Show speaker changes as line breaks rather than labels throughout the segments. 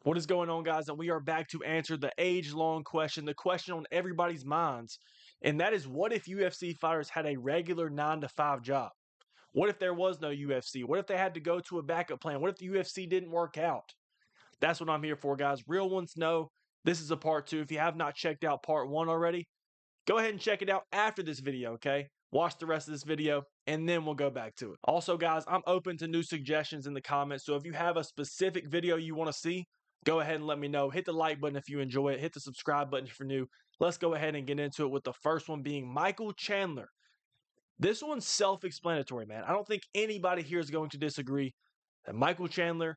What is going on, guys? And we are back to answer the age-long question, the question on everybody's minds. And that is, what if UFC fighters had a regular 9 to 5 job? What if there was no UFC? What if they had to go to a backup plan? What if the UFC didn't work out? That's what I'm here for, guys. Real ones know this is a part 2. If you have not checked out part 1 already, go ahead and check it out after this video, okay? Watch the rest of this video, and then we'll go back to it. Also, guys, I'm open to new suggestions in the comments, so if you have a specific video you want to see, go ahead and let me know. Hit the like button if you enjoy it. Hit the subscribe button if you're new. Let's go ahead and get into it with the first one being Michael Chandler. This one's self-explanatory, man. I don't think anybody here is going to disagree that Michael Chandler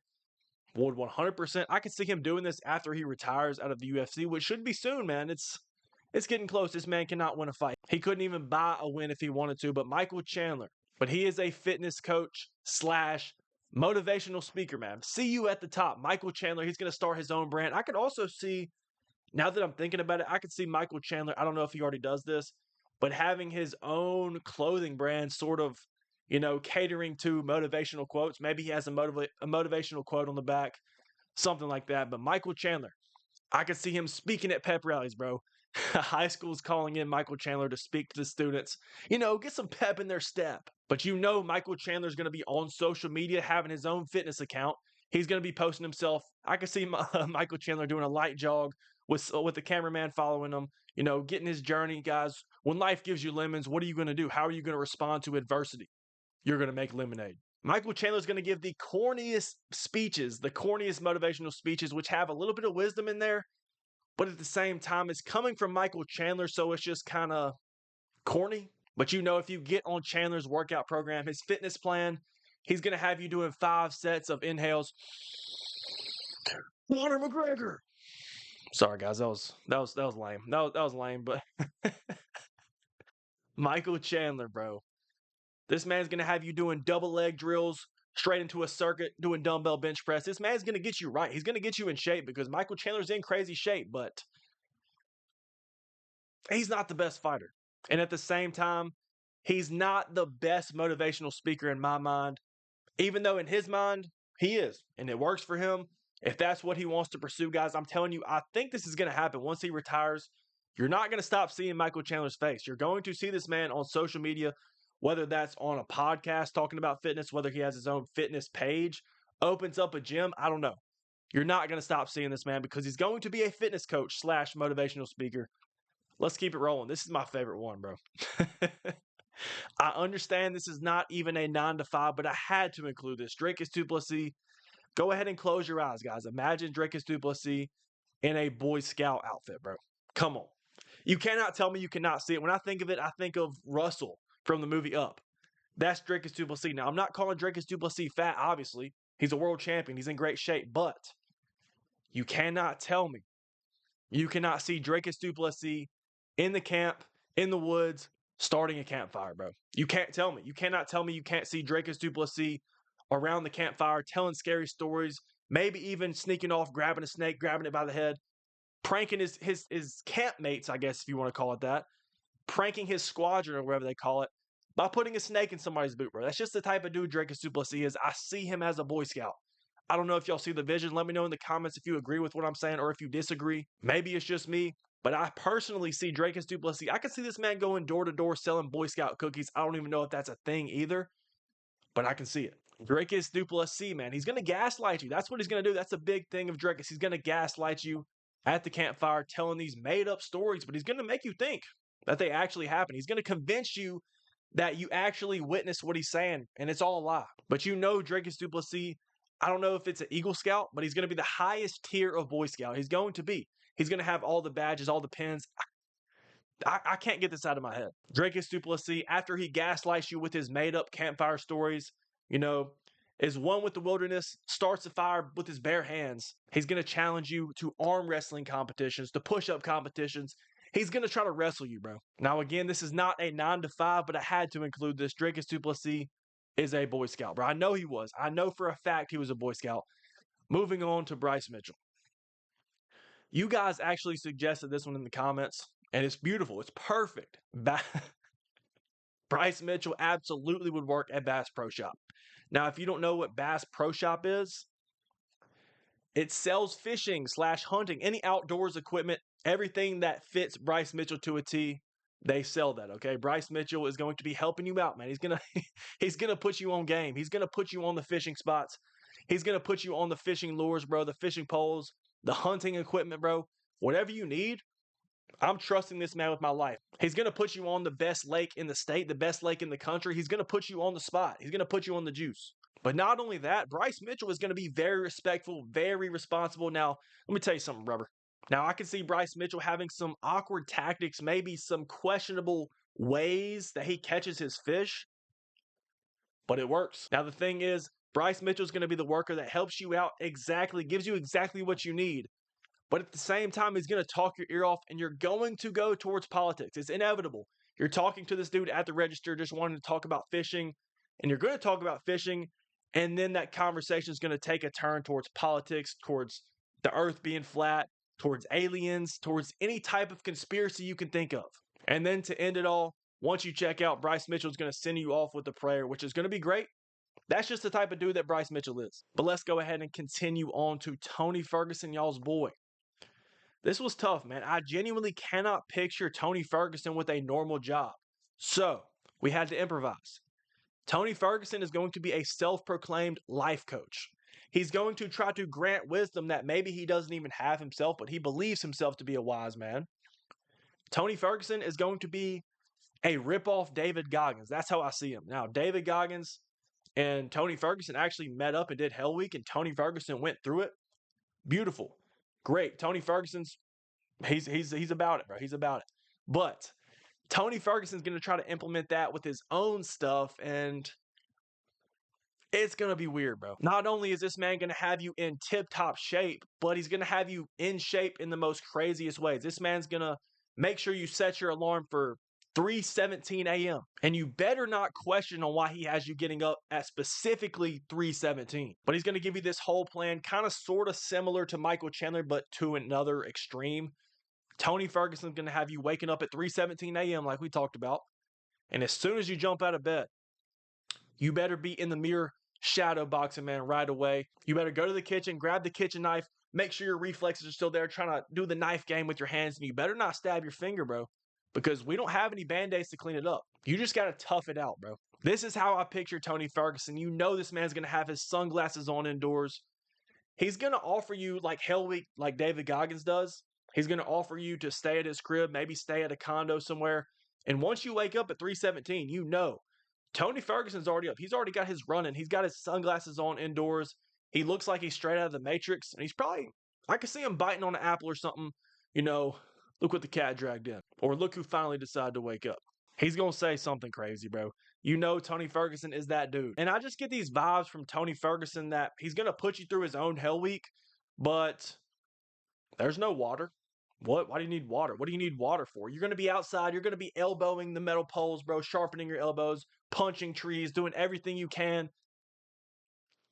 would 100%. I could see him doing this after he retires out of the UFC, which should be soon, man. It's getting close. This man cannot win a fight. He couldn't even buy a win if he wanted to, but Michael Chandler. But he is a fitness coach slash motivational speaker, man. See you at the top. Michael Chandler, he's going to start his own brand. I could also see, now that I'm thinking about it, I could see Michael Chandler, I don't know if he already does this, but having his own clothing brand sort of, catering to motivational quotes. Maybe he has a motivational quote on the back, something like that. But Michael Chandler, I could see him speaking at pep rallies, bro. High school's calling in Michael Chandler to speak to the students, get some pep in their step. But Michael Chandler's going to be on social media having his own fitness account. He's going to be posting himself. I could see Michael Chandler doing a light jog with the cameraman following him, getting his journey, guys. When life gives you lemons, what are you going to do? How are you going to respond to adversity? You're going to make lemonade. Michael Chandler's going to give the corniest speeches, the corniest motivational speeches, which have a little bit of wisdom in there. But at the same time, it's coming from Michael Chandler, so it's just kind of corny. But if you get on Chandler's workout program, his fitness plan, he's going to have you doing 5 sets of inhales. Conor McGregor. Sorry, guys, that was lame. That was lame, but Michael Chandler, bro. This man's going to have you doing double leg drills straight into a circuit, doing dumbbell bench press. This man's going to get you right. He's going to get you in shape because Michael Chandler's in crazy shape, but he's not the best fighter. And at the same time, he's not the best motivational speaker in my mind, even though in his mind, he is. And it works for him. If that's what he wants to pursue, guys, I'm telling you, I think this is going to happen once he retires. You're not going to stop seeing Michael Chandler's face. You're going to see this man on social media, whether that's on a podcast talking about fitness, whether he has his own fitness page, opens up a gym, I don't know. You're not going to stop seeing this man because he's going to be a fitness coach slash motivational speaker. Let's keep it rolling. This is my favorite one, bro. I understand this is not even a 9 to 5, but I had to include this. Dricus du Plessis. Go ahead and close your eyes, guys. Imagine Dricus du Plessis in a Boy Scout outfit, bro. Come on. You cannot tell me you cannot see it. When I think of it, I think of Russell from the movie Up. That's Dricus du Plessis. Now, I'm not calling Dricus du Plessis fat, obviously. He's a world champion. He's in great shape. But you cannot tell me you cannot see Dricus du Plessis in the camp, in the woods, starting a campfire, bro. You can't tell me. You cannot tell me you can't see Dricus du Plessis around the campfire, telling scary stories, maybe even sneaking off, grabbing a snake, grabbing it by the head, pranking his campmates, I guess if you want to call it that, pranking his squadron or whatever they call it, by putting a snake in somebody's boot, bro. That's just the type of dude Dricus du Plessis is. I see him as a Boy Scout. I don't know if y'all see the vision. Let me know in the comments if you agree with what I'm saying or if you disagree. Maybe it's just me, but I personally see Dricus du Plessis. I can see this man going door to door selling Boy Scout cookies. I don't even know if that's a thing either, but I can see it. Dricus du Plessis, man, he's going to gaslight you. That's what he's going to do. That's a big thing of Dricus. He's going to gaslight you at the campfire telling these made-up stories, but he's going to make you think that they actually happen. He's going to convince you that you actually witnessed what he's saying, and it's all a lie. But Dricus du Plessis, I don't know if it's an Eagle Scout, but he's going to be the highest tier of Boy Scout. He's going to be. He's going to have all the badges, all the pins. I can't get this out of my head. Dricus du Plessis, after he gaslights you with his made-up campfire stories, is one with the wilderness, starts a fire with his bare hands. He's going to challenge you to arm wrestling competitions, to push-up competitions. He's going to try to wrestle you, bro. Now, again, this is not a 9 to 5, but I had to include this. Dricus du Plessis is a Boy Scout, bro. I know he was. I know for a fact he was a Boy Scout. Moving on to Bryce Mitchell. You guys actually suggested this one in the comments, and it's beautiful. It's perfect. Bryce Mitchell absolutely would work at Bass Pro Shop. Now, if you don't know what Bass Pro Shop is, It sells fishing / hunting, any outdoors equipment, everything that fits Bryce Mitchell to a T. They sell that, okay? Bryce Mitchell is going to be helping you out, man. He's gonna he's gonna put you on game. He's gonna put you on the fishing spots. He's gonna put you on the fishing lures, bro, the fishing poles, the hunting equipment, bro. Whatever you need, I'm trusting this man with my life. He's going to put you on the best lake in the state, the best lake in the country. He's going to put you on the spot. He's going to put you on the juice. But not only that, Bryce Mitchell is going to be very respectful, very responsible. Now, let me tell you something, rubber. Now, I can see Bryce Mitchell having some awkward tactics, maybe some questionable ways that he catches his fish, but it works. Now, the thing is, Bryce Mitchell is going to be the worker that helps you out exactly, gives you exactly what you need. But at the same time, he's going to talk your ear off, and you're going to go towards politics. It's inevitable. You're talking to this dude at the register just wanting to talk about fishing, and you're going to talk about fishing, and then that conversation is going to take a turn towards politics, towards the earth being flat, towards aliens, towards any type of conspiracy you can think of. And then to end it all, once you check out, Bryce Mitchell is going to send you off with a prayer, which is going to be great. That's just the type of dude that Bryce Mitchell is. But let's go ahead and continue on to Tony Ferguson, y'all's boy. This was tough, man. I genuinely cannot picture Tony Ferguson with a normal job. So, we had to improvise. Tony Ferguson is going to be a self-proclaimed life coach. He's going to try to grant wisdom that maybe he doesn't even have himself, but he believes himself to be a wise man. Tony Ferguson is going to be a rip-off David Goggins. That's how I see him. Now, David Goggins and Tony Ferguson actually met up and did Hell Week, and Tony Ferguson went through it. Beautiful. Great. Tony Ferguson's he's about it, bro. He's about it. But Tony Ferguson's going to try to implement that with his own stuff, and it's going to be weird, bro. Not only is this man going to have you in tip-top shape, but he's going to have you in shape in the most craziest ways. This man's going to make sure you set your alarm for 3:17 a.m. And you better not question on why he has you getting up at specifically 3:17. But he's going to give you this whole plan, kind of sort of similar to Michael Chandler, but to another extreme. Tony Ferguson's going to have you waking up at 3:17 a.m. like we talked about. And as soon as you jump out of bed, you better be in the mirror shadow boxing, man, right away. You better go to the kitchen, grab the kitchen knife, make sure your reflexes are still there, trying to do the knife game with your hands, and you better not stab your finger, bro. Because we don't have any Band-Aids to clean it up. You just got to tough it out, bro. This is how I picture Tony Ferguson. You know this man's going to have his sunglasses on indoors. He's going to offer you like Hell Week, like David Goggins does. He's going to offer you to stay at his crib, maybe stay at a condo somewhere. And once you wake up at 3:17, you know Tony Ferguson's already up. He's already got his running. He's got his sunglasses on indoors. He looks like he's straight out of the Matrix. And he's probably, I could see him biting on an apple or something, you know. Look what the cat dragged in. Or look who finally decided to wake up. He's going to say something crazy, bro. You know Tony Ferguson is that dude. And I just get these vibes from Tony Ferguson that he's going to put you through his own Hell Week, but there's no water. What? Why do you need water? What do you need water for? You're going to be outside. You're going to be elbowing the metal poles, bro, sharpening your elbows, punching trees, doing everything you can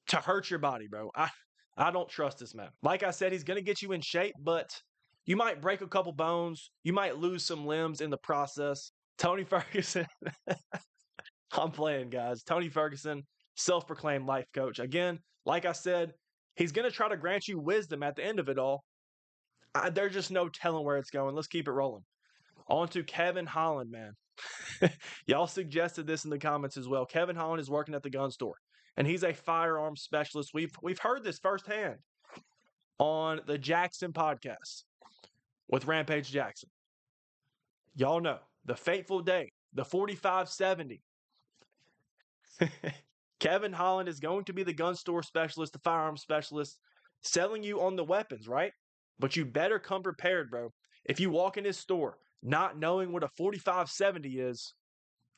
to hurt your body, bro. I don't trust this man. Like I said, he's going to get you in shape, but you might break a couple bones. You might lose some limbs in the process. Tony Ferguson. I'm playing, guys. Tony Ferguson, self-proclaimed life coach. Again, like I said, he's going to try to grant you wisdom at the end of it all. There's just no telling where it's going. Let's keep it rolling. On to Kevin Holland, man. Y'all suggested this in the comments as well. Kevin Holland is working at the gun store, and he's a firearms specialist. We've heard this firsthand on the Jackson podcast with Rampage Jackson. Y'all know the fateful day, the 4570. Kevin Holland is going to be the gun store specialist, the firearms specialist, selling you on the weapons, right? But you better come prepared, bro. If you walk in his store not knowing what a 4570 is,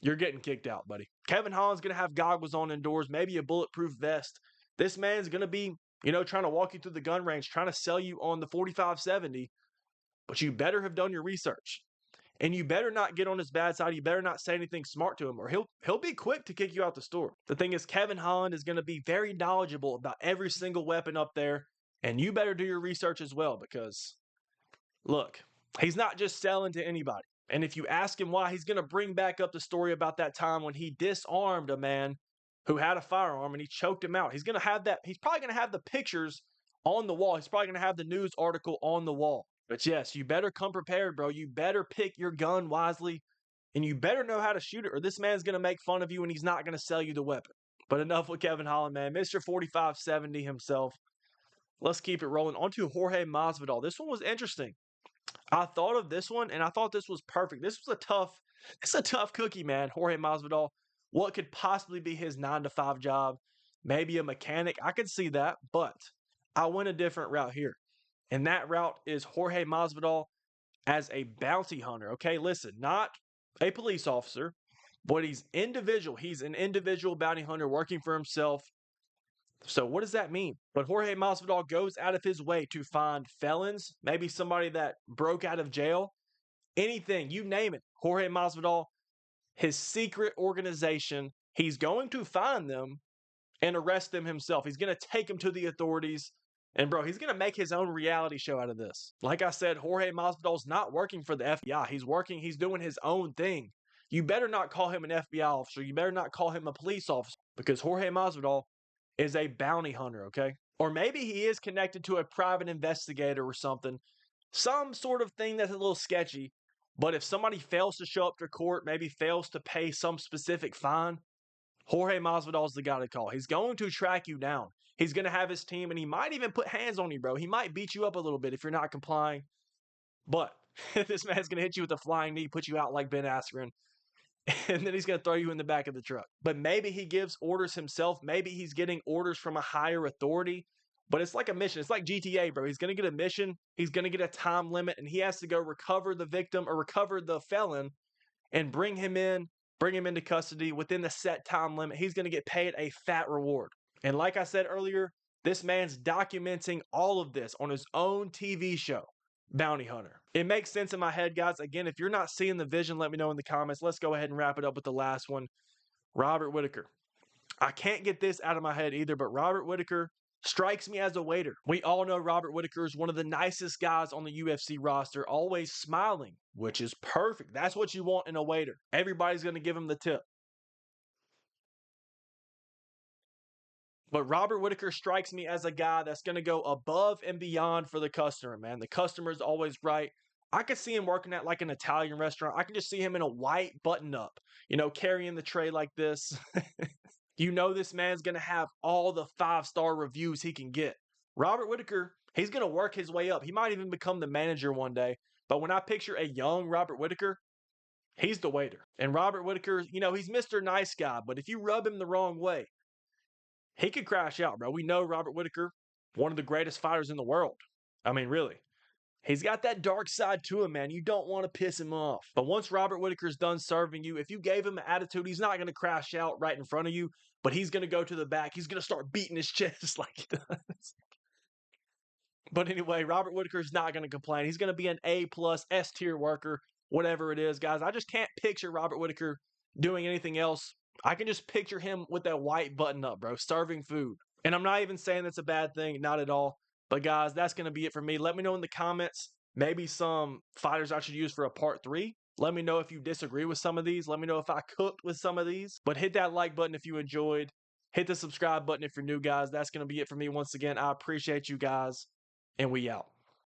you're getting kicked out, buddy. Kevin Holland's going to have goggles on indoors, maybe a bulletproof vest. This man's going to be, trying to walk you through the gun range, trying to sell you on the 4570. But you better have done your research. And you better not get on his bad side. You better not say anything smart to him, or he'll be quick to kick you out the store. The thing is, Kevin Holland is going to be very knowledgeable about every single weapon up there. And you better do your research as well, because, look, he's not just selling to anybody. And if you ask him why, he's going to bring back up the story about that time when he disarmed a man who had a firearm and he choked him out. He's going to have that. He's probably going to have the pictures on the wall. He's probably going to have the news article on the wall. But yes, you better come prepared, bro. You better pick your gun wisely, and you better know how to shoot it, or this man's going to make fun of you and he's not going to sell you the weapon. But enough with Kevin Holland, man. Mr. 4570 himself. Let's keep it rolling. On to Jorge Masvidal. This one was interesting. I thought of this one, and I thought this was perfect. It's a tough cookie, man. Jorge Masvidal. What could possibly be his 9 to 5 job? Maybe a mechanic. I could see that, but I went a different route here. And that route is Jorge Masvidal as a bounty hunter. Okay, listen, not a police officer, but he's individual. He's an individual bounty hunter working for himself. So what does that mean? But Jorge Masvidal goes out of his way to find felons, maybe somebody that broke out of jail, anything, you name it. Jorge Masvidal, his secret organization, he's going to find them and arrest them himself. He's going to take them to the authorities. And bro, he's going to make his own reality show out of this. Like I said, Jorge Masvidal's not working for the FBI. He's doing his own thing. You better not call him an FBI officer. You better not call him a police officer, because Jorge Masvidal is a bounty hunter, okay? Or maybe he is connected to a private investigator or something. Some sort of thing that's a little sketchy. But if somebody fails to show up to court, maybe fails to pay some specific fine, Jorge Masvidal is the guy to call. He's going to track you down. He's going to have his team, and he might even put hands on you, bro. He might beat you up a little bit if you're not complying. But this man's going to hit you with a flying knee, put you out like Ben Askren, and then he's going to throw you in the back of the truck. But maybe he gives orders himself. Maybe he's getting orders from a higher authority. But it's like a mission. It's like GTA, bro. He's going to get a mission. He's going to get a time limit, and he has to go recover the victim or recover the felon and bring him into custody within the set time limit. He's going to get paid a fat reward. And like I said earlier, this man's documenting all of this on his own TV show, Bounty Hunter. It makes sense in my head, guys. Again, if you're not seeing the vision, let me know in the comments. Let's go ahead and wrap it up with the last one. Robert Whittaker. I can't get this out of my head either, but Robert Whittaker strikes me as a waiter. We all know Robert Whittaker is one of the nicest guys on the UFC roster, always smiling, which is perfect. That's what you want in a waiter. Everybody's going to give him the tip. But Robert Whittaker strikes me as a guy that's going to go above and beyond for the customer, man. The customer's always right. I could see him working at like an Italian restaurant. I can just see him in a white button-up, carrying the tray like this. This man's going to have all the 5-star reviews he can get. Robert Whittaker, he's going to work his way up. He might even become the manager one day. But when I picture a young Robert Whittaker, he's the waiter. And Robert Whittaker, he's Mr. Nice Guy. But if you rub him the wrong way, he could crash out, bro. We know Robert Whittaker, one of the greatest fighters in the world. I mean, really. He's got that dark side to him, man. You don't want to piss him off. But once Robert Whittaker's done serving you, if you gave him an attitude, he's not going to crash out right in front of you, but he's going to go to the back. He's going to start beating his chest like he does. But anyway, Robert Whittaker's not going to complain. He's going to be an A+ S-tier worker, whatever it is, guys. I just can't picture Robert Whittaker doing anything else. I can just picture him with that white button up, bro, serving food. And I'm not even saying that's a bad thing, not at all. But guys, that's going to be it for me. Let me know in the comments, maybe some fighters I should use for a part 3. Let me know if you disagree with some of these. Let me know if I cooked with some of these. But hit that like button if you enjoyed. Hit the subscribe button if you're new, guys. That's going to be it for me once again. I appreciate you guys, and we out.